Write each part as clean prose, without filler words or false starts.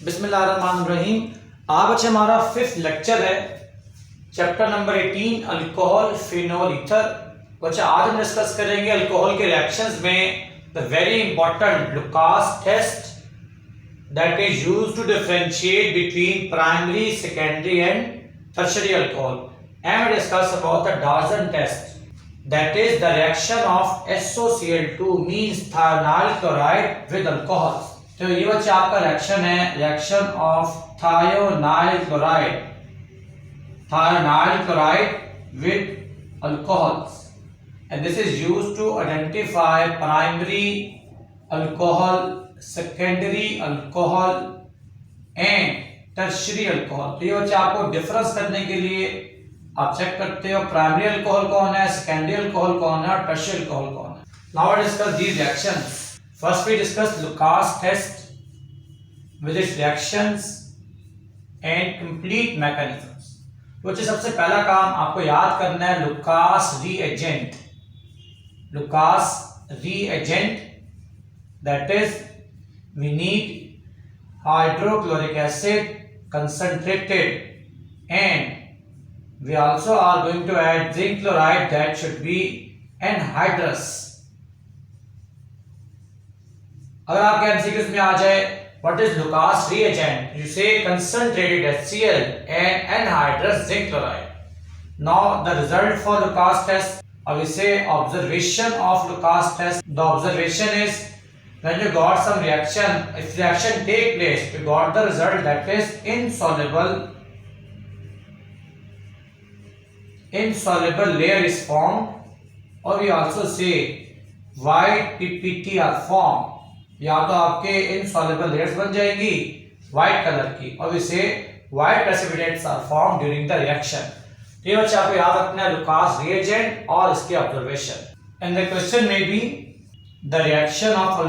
बिस्मिल्लाहिर्रहमानिर्रहीम। आज बच्चे हमारा 5th लेक्चर है, chapter number 18 alcohol phenol ether. बच्चे आज हम डिस्कस करेंगे अल्कोहल के रिएक्शंस में the very important Lucas test that is used to differentiate between primary, secondary and tertiary alcohol, and discuss about the Dalton test that is the reaction of SOCl2 means thionyl chloride with alcohol. तो ये बच्चे आपका reaction है, reaction of thionyl chloride with alcohols, and this is used to identify primary alcohol, secondary alcohol and tertiary alcohol। तो ये बच्चे आपको difference करने के लिए आप चेक करते हो प्राइमरी अल्कोहल कौन है, सेकेंडरी अल्कोहल कौन है और टर्शियरी अल्कोहल कौन है। Now we discuss these reactions. First we discuss Lucas test with its reactions and complete mechanisms। तो सबसे पहला काम आपको याद करना है Lucas reagent. Lucas reagent that is we need hydrochloric acid concentrated and we also are going to add zinc chloride that should be anhydrous। अगर आपके एमसीक्यूज में आ जाए what is Lucas reagent, you say concentrated HCl and anhydrous zinc chloride। Now the result for Lucas test, or we say observation of Lucas test, the observation is when you got some reaction, if reaction take place, you got the result that is insoluble layer is formed, or we also say white PPT are formed। या तो आपके insoluble layers बन जाएंगी white colour की, और इसे white precipitates are form during the reaction. ये बच्चे आपको याद रखना है लुकास रिएजेंट और इसके ऑब्जर्वेशन। एंड द क्वेश्चन में B the reaction of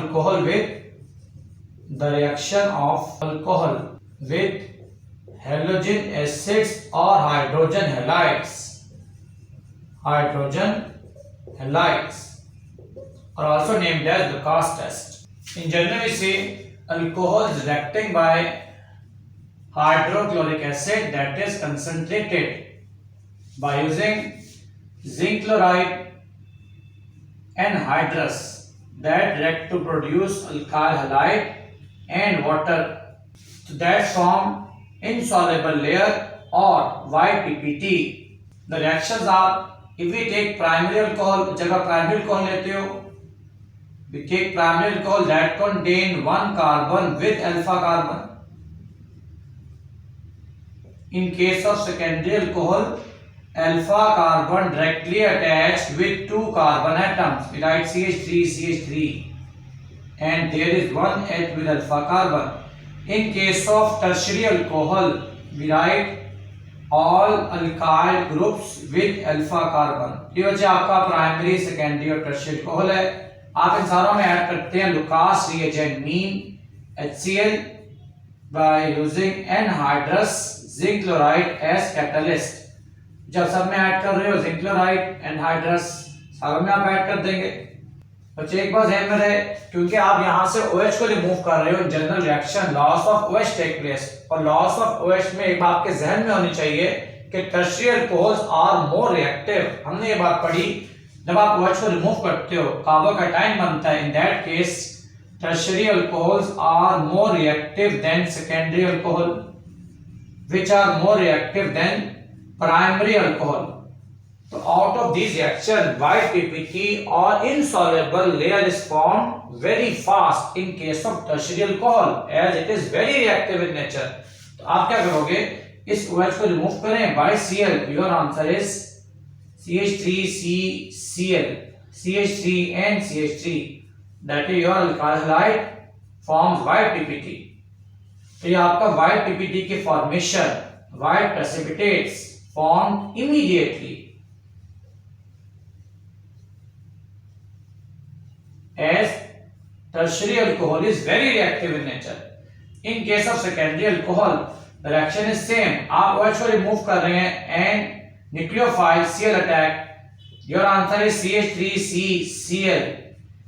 alcohol with halogen acids और hydrogen halides are also named as Lucas test। In general, we say alcohol is reacting by hydrochloric acid that is concentrated by using zinc chloride and anhydrous that react to produce alkyl halide and water, so that form insoluble layer or white PPT। The reactions are, if we take primary alcohol, जगह primary alcohol लेते हो, we take primary alcohol that contain one carbon with alpha carbon। In case of secondary alcohol, alpha carbon directly attached with two carbon atoms, we write CH3 and there is one H with alpha carbon। In case of tertiary alcohol, we write all alkyl groups with alpha carbon। ये बच्चे आपका primary, secondary और tertiary alcohol है। आप इन सारों में add करते हैं Lucas reagent mean HCl by using anhydrous zinc chloride as catalyst. जब सब में ऐड कर रहे हो जिंक क्लोराइड, एनहाइड्रस सारों में आप ऐड कर देंगे। बच्चे एक बात ध्यान में रहे, क्योंकि आप यहां से OH को रिमूव कर रहे हो, general reaction loss of OH take place, और लॉस ऑफ OH में एक बात आपके जहन में होनी चाहिए कि tertiary alcohols are more reactive. हमने ये बात पढ़ी, जब आप OH को रिमूव करते हो कार्बोकैटायन बनता है। In that case tertiary alcohols are more reactive than secondary alcohol which are more reactive than primary alcohol. तो out of this reaction white PPT और insoluble layer is formed very fast in case of tertiary alcohol as it is very reactive in nature। तो आप क्या करोगे, इस OH को remove करें by Cl, your answer is CH3 and CH3, that is your alkyl halide forms white PPT। तो ये आपका white PPT की formation, white precipitates formed immediately as tertiary alcohol is very reactive in nature। In case of secondary alcohol, the reaction is same। आप OH को remove कर रहे हैं and nucleophile Cl attack, your answer is CH3CCl,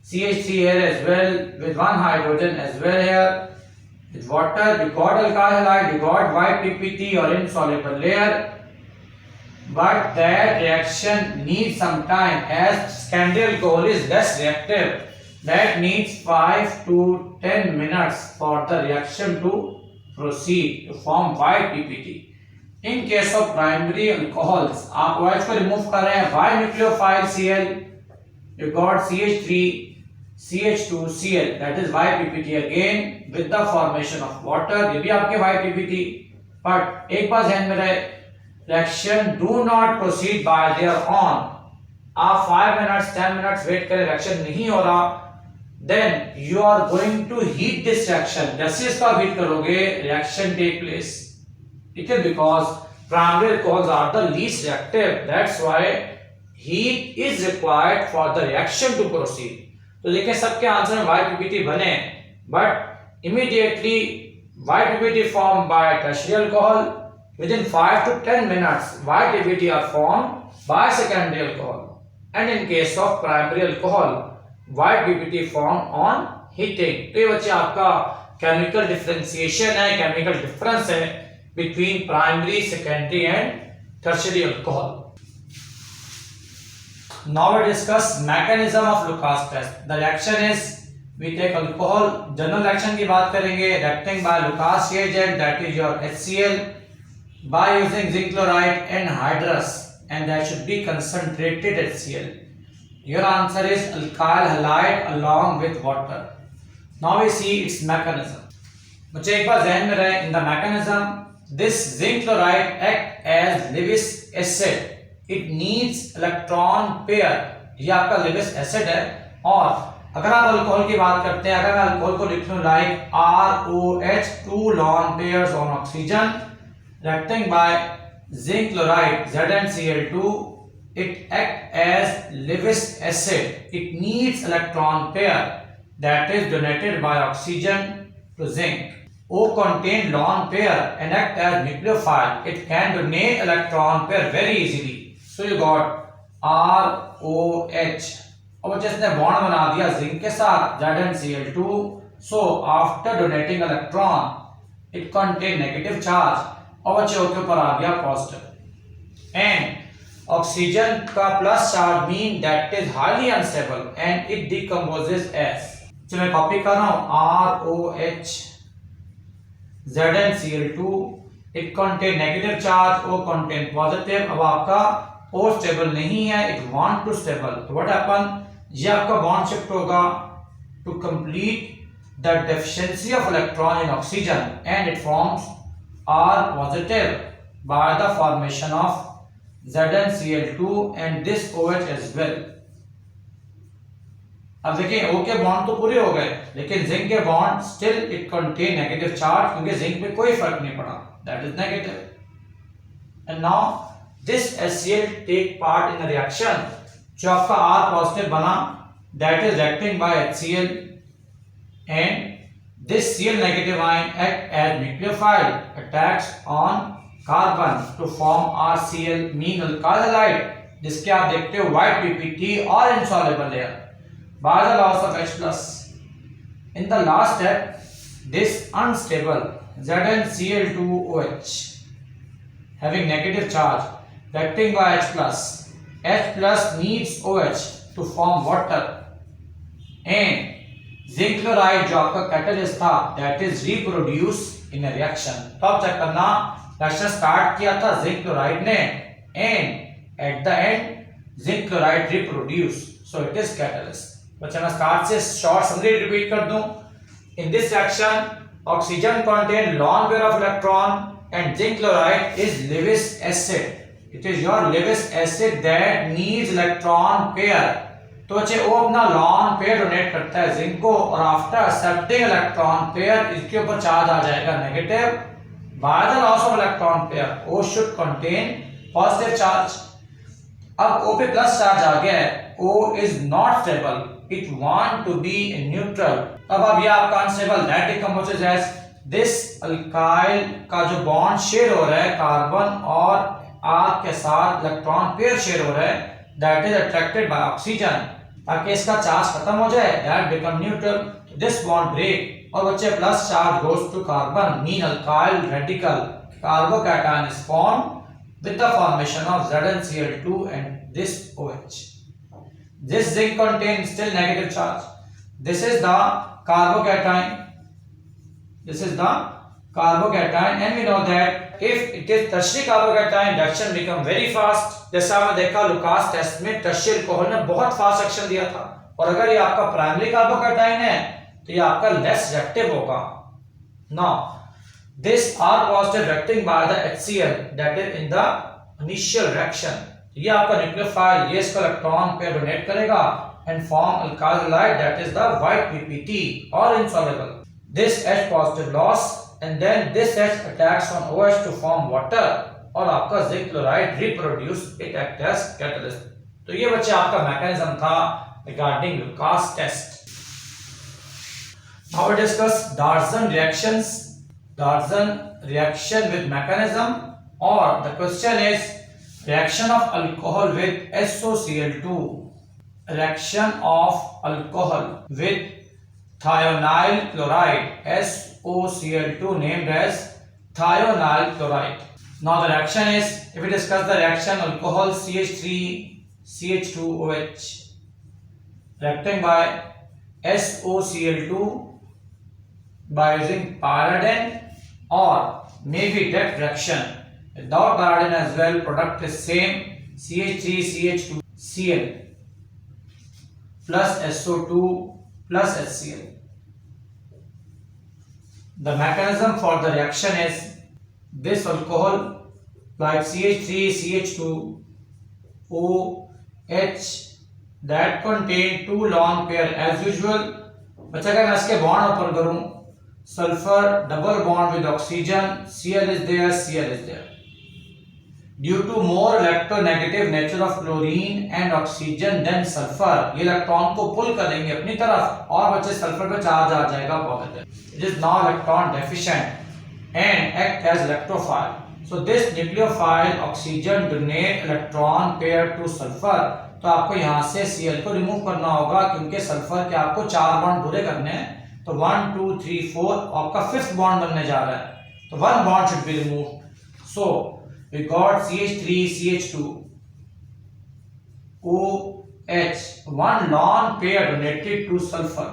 CH3 here as well with one hydrogen as well here, with water, you got alkyl halide, you got white PPT or insoluble layer, but that reaction needs some time as secondary alcohol is less reactive. That needs 5 to 10 minutes for the reaction to proceed to form white PPT. In case of primary alcohols, आप OH को remove कर रहे हैं, Y nucleophile Cl, you got CH3 CH2Cl, that is YPPT again with the formation of water. ये भी आपके YPPT, but एक बात ध्यान में रहे, reaction do not proceed by their own. आप 5 minutes 10 minutes wait करें, reaction नहीं हो रहा, then you are going to heat this reaction. जैसे इसका heat करोगे, reaction take place. It is because primary alcohols are the least reactive. That's why heat is required for the reaction to proceed. तो देखिए सबके answer में YPPT बने, but immediately YPPT formed by tertiary alcohol. Within 5 to 10 minutes, YPPT are formed by secondary alcohol. And in case of primary alcohol, YPPT formed on heating. तो ये बच्चे आपका chemical differentiation है, chemical difference है between primary, secondary and tertiary alcohol. Now we discuss mechanism of Lucas test. The reaction is we take alcohol. General reaction की बात करेंगे. Reacting by Lucas reagent, that is your HCl, by using zinc chloride and hydrous, and that should be concentrated HCl. Your answer is alkyl halide along with water. Now we see its mechanism. बच्चे एक बार ध्यान में रहे, in the mechanism, this zinc chloride act as Lewis acid. It needs electron pair. ये आपका Lewis acid है, और अगर आप अल्कोहल की बात करते हैं, अगर मैं अल्कोहल को लिख लूं like ROH 2 lone pairs on oxygen reacting by zinc chloride ZnCl2, it act as Lewis acid. It needs electron pair that is donated by oxygen to zinc. O contain lone pair and act as nucleophile. It can donate electron pair very easily. So you got ROH. और जिसने bond बना दिया zinc के साथ ZnCl2. So after donating electron, it contain negative charge. और बच्चे के ऊपर आ गया पॉजिटिव. And oxygen का plus charge mean that is highly unstable and it decomposes as. चलो मैं कॉपी कर रहा हूँ ROH ZnCl2. It contain negative charge, O contain positive. अब आपका O स्टेबल नहीं है, it want to stable. तो what happen? ये आपका बॉन्ड शिफ्ट होगा to complete the deficiency of electron in oxygen and it forms R positive by the formation of ZnCl2 and this OH as well. अब देखिए O के bond तो पूरे हो गए, लेकिन जिंक के bond still it contain negative charge, क्योंकि जिंक पे कोई फर्क नहीं पड़ा, that is negative. And now this HCl take part in the reaction. जो आपका R पॉजिटिव बना, that is reacting by HCl and this Cl negative ion act as nucleophile, attacks on carbon to form RCl mean alkyl halide, जिसके आप देखते हो white PPT और insoluble layer by the loss of H plus. In the last step, this unstable ZnCl2OH having negative charge reacting by H plus needs OH to form water and zinc chloride जो आपका catalyst था that is reproduce in a reaction. तो आप check करना, reaction start किया था zinc chloride ने and at the end zinc chloride reproduce, so it is catalyst. बच्चा मैं स्टार्ट से शॉर्ट समरी रिपीट कर दूं. In this reaction oxygen contain lone pair of electron and zinc chloride is Lewis acid. It is your Lewis acid that needs electron pair. तो बच्चे वो अपना lone pair donate करता है zinc को, और आफ्टर एक्सेप्टिंग इलेक्ट्रॉन पेयर इसके ऊपर चार्ज आ जाएगा negative. By the loss of electron pair O should contain positive charge. अब O पे प्लस चार्ज आ गया है, O is not stable. It want to be neutral. अब ये आपका unstable that decomposes as this alkyl का जो बॉन्ड शेयर हो रहा है कार्बन और R के साथ इलेक्ट्रॉन पेयर शेयर हो रहा है, that is attracted by oxygen ताकि इसका चार्ज खत्म हो जाए, that become neutral, this bond break. और बच्चे plus charge goes to carbon mean alkyl radical carbocation is formed with the formation of ZnCl2 and this OH. This zinc contains still negative charge. This is the carbocation. This is the carbocation, and we know that if it is tertiary carbocation, reaction become very fast. जैसा हमने देखा Lucas test में टर्शियल alcohol ने बहुत fast action दिया था, और अगर ये आपका प्राइमरी कार्बोकैटायन है तो ये आपका लेस रिएक्टिव होगा. Now this R positive reacting by the HCl that is in the initial reaction, ये आपका न्यूक्लियोफाइल ये इसका इलेक्ट्रॉन पेयर डोनेट करेगा and form alkyl halide that is the white PPT or insoluble. This H positive loss and then this H attacks on OH to form water और आपका zinc chloride reproduce it act as catalyst. तो ये बच्चे आपका mechanism था regarding Lucas test. Now we discuss Darzens reactions. Darzens reaction with mechanism, और the question is reaction of alcohol with SOCl2. Reaction of alcohol with thionyl chloride SOCl2 named as thionyl chloride. Now the reaction is, if we discuss the reaction, alcohol CH3 CH2OH reacting by SOCl2 by using pyridine or maybe direct reaction without pyridine as well, product is same, CH3 CH2Cl plus SO2 plus HCl. The mechanism for the reaction is this alcohol like CH3 CH2OH that contain two lone pair as usual. बच्चा अगर मैं इसके bond open करूं, sulphur double bond with oxygen, Cl is there, Cl is there. Due to more electronegative nature of chlorine and oxygen than sulfur, ये electron को पुल करेंगे अपनी तरफ और बच्चे सल्फर पे चार्ज आ जाएगा positive. It is now electron deficient and act as electrophile. So this nucleophile oxygen donate electron pair to sulfur. तो आपको यहाँ से Cl को रिमूव करना होगा क्योंकि सल्फर के आपको 4 बॉन्ड पूरे करने हैं. तो 1 2 3 4 आपका 5th बॉन्ड बनने जा रहा है, तो 1 bond should be removed. So we got CH3 CH2 OH, one lone pair donated to sulfur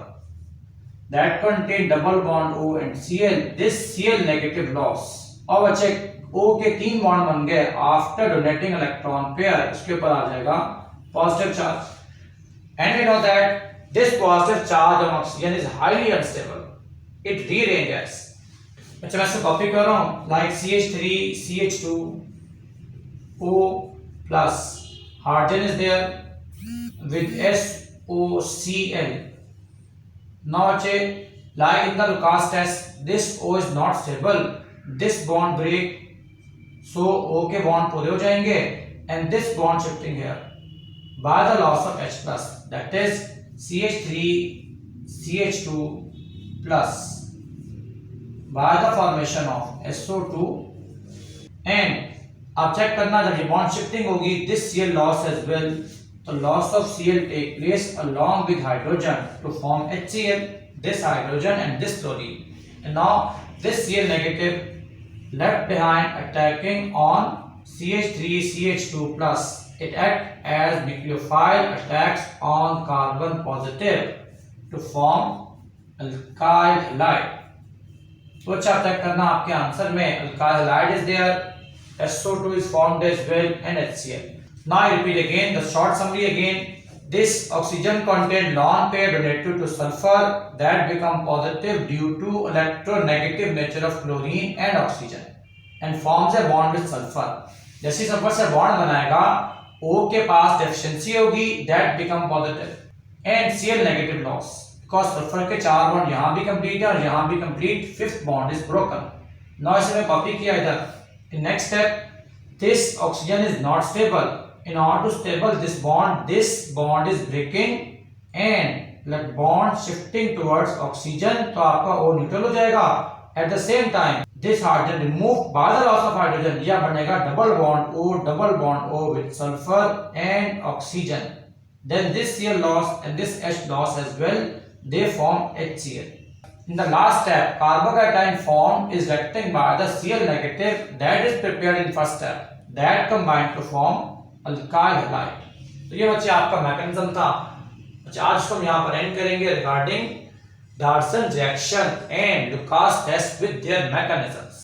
that contain double bond O and Cl. This Cl negative loss. और बच्चे O के 3 बॉन्ड बन गए आफ्टर डोनेटिंग इलेक्ट्रॉन पेयर, इसके ऊपर आ जाएगा positive charge. And we know that this positive charge on oxygen is highly unstable, it rearranges. अच्छा मैं इसको कॉपी कर रहा हूं, like CH3 CH2 O plus hydrogen is there with SOCl. Now like in the Lucas test, this O is not stable, this bond break, so O के bond पूरे हो जाएंगे and this bond shifting here by the loss of H plus, that is CH3 CH2 plus by the formation of SO2. and आप check करना जब ये bond shifting होगी this Cl loss as well, तो loss of Cl take place along with hydrogen to form HCl, this hydrogen and this chlorine. And now this Cl negative left behind attacking on CH3 CH2 plus, it act as nucleophile attacks on carbon positive to form alkyl halide. तो अच्छा check करना आपके answer में alkyl halide is there, SO2 is formed as well and HCl. Now I repeat again the short summary again. This oxygen contain lone pair donated to sulfur that become positive due to electronegative nature of chlorine and oxygen and forms a bond with sulfur. जैसे sulphur से bond बनाएगा O के पास deficiency होगी, that become positive and Cl negative loss because sulphur के 4 bond यहाँ भी complete है और यहाँ भी complete, 5th bond is broken. Now इसे मैं कॉपी किया इधर. In next step, this oxygen is not stable. In order to stable this bond is breaking and like bond shifting towards oxygen, तो आपका O न्यूट्रल हो जाएगा. At the same time, this hydrogen removed by the loss of hydrogen, यह बनेगा double bond O with sulfur and oxygen. then this Cl loss and this H loss as well, they form HCl. In the last step, carbocation formed is reacting by the Cl negative that is prepared in first step, that combine to form alkyl halide. तो ये बच्चे आपका mechanism था। अच्छा, आज हम यहाँ पर एंड करेंगे regarding Darson reaction and Lucas test with their mechanisms.